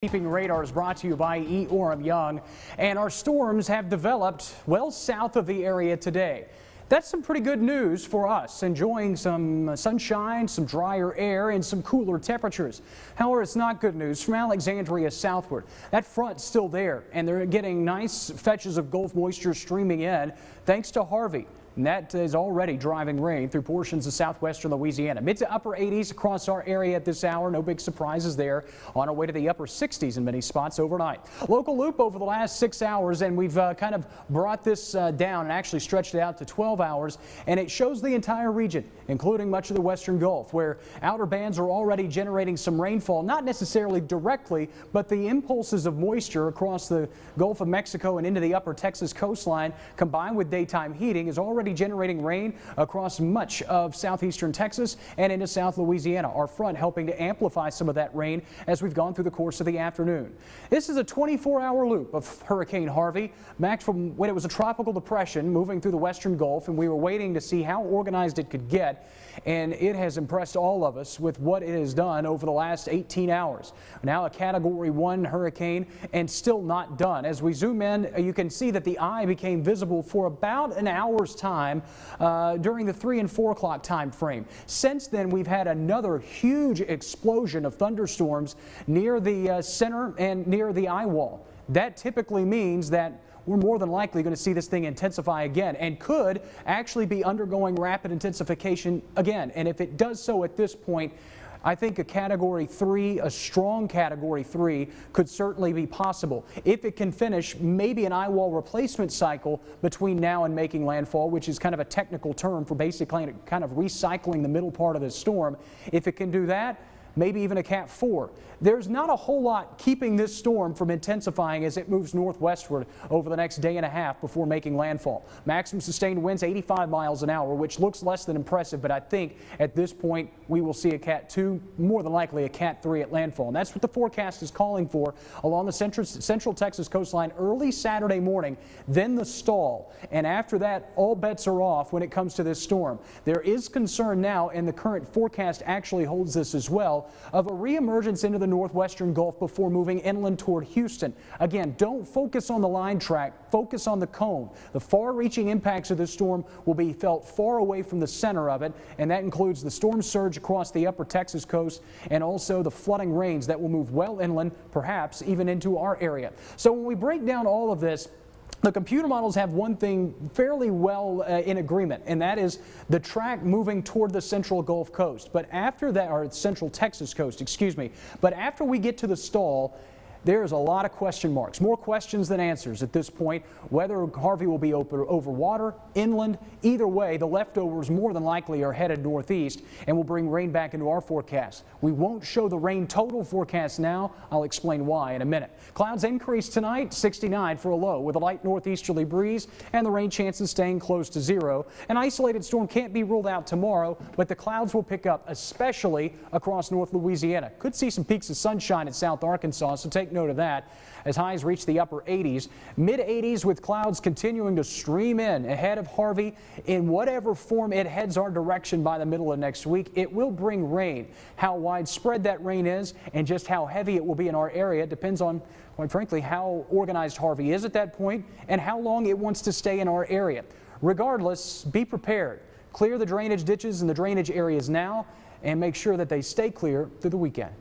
Keeping radar is brought to you by E. Orem Young, and our storms have developed well south of the area today. That's some pretty good news for us, enjoying some sunshine, some drier air, and some cooler temperatures. However, it's not good news from Alexandria southward. That front's still there, and they're getting nice fetches of Gulf moisture streaming in thanks to Harvey. And that is already driving rain through portions of southwestern Louisiana. Mid to upper 80s across our area at this hour. No big surprises there. On our way to the upper 60s in many spots overnight. Local loop over the last 6 hours, and we've kind of brought this down and actually stretched it out to 12 hours. And it shows the entire region, including much of the western Gulf, where outer bands are already generating some rainfall, not necessarily directly, but the impulses of moisture across the Gulf of Mexico and into the upper Texas coastline, combined with daytime heating, is already generating rain across much of southeastern Texas and into South Louisiana. Our front helping to amplify some of that rain as we've gone through the course of the afternoon. This is a 24-hour loop of Hurricane Harvey, back from when it was a tropical depression moving through the western Gulf, and we were waiting to see how organized it could get, and it has impressed all of us with what it has done over the last 18 hours. Now a Category 1 hurricane, and still not done. As we zoom in, you can see that the eye became visible for about an hour's time during the 3 and 4 o'clock time frame. Since then, we've had another huge explosion of thunderstorms near the center and near the eye wall. That typically means that we're more than likely going to see this thing intensify again, and could actually be undergoing rapid intensification again. And if it does so at this point, I think a Category 3, a strong Category 3, could certainly be possible. If it can finish maybe an eye wall replacement cycle between now and making landfall, which is kind of a technical term for basically kind of recycling the middle part of the storm. If it can do that, maybe even a Cat 4. There's not a whole lot keeping this storm from intensifying as it moves northwestward over the next day and a half before making landfall. Maximum sustained winds 85 miles an hour, which looks less than impressive, but I think at this point we will see a Cat 2, more than likely a Cat 3 at landfall. And that's what the forecast is calling for along the central Texas coastline early Saturday morning, then the stall. And after that, all bets are off when it comes to this storm. There is concern now, and the current forecast actually holds this as well, of a reemergence into the northwestern Gulf before moving inland toward Houston. Again, don't focus on the line track, focus on the cone. The far-reaching impacts of this storm will be felt far away from the center of it, and that includes the storm surge across the upper Texas coast and also the flooding rains that will move well inland, perhaps even into our area. So when we break down all of this, the computer models have one thing fairly well in agreement, and that is the track moving toward the central Gulf Coast. But after that, or central Texas coast, excuse me. But after we get to the stall, there's a lot of question marks, more questions than answers at this point. Whether Harvey will be over water, inland, either way, the leftovers more than likely are headed northeast and will bring rain back into our forecast. We won't show the rain total forecast now. I'll explain why in a minute. Clouds increase tonight, 69 for a low with a light northeasterly breeze and the rain chances staying close to zero. An isolated storm can't be ruled out tomorrow, but the clouds will pick up, especially across North Louisiana. Could see some peaks of sunshine in South Arkansas, so take note of that as highs reach the upper 80s. Mid 80s with clouds continuing to stream in ahead of Harvey in whatever form it heads our direction by the middle of next week. It will bring rain. How widespread that rain is and just how heavy it will be in our area depends on, quite frankly, how organized Harvey is at that point and how long it wants to stay in our area. Regardless, be prepared. Clear the drainage ditches and the drainage areas now and make sure that they stay clear through the weekend.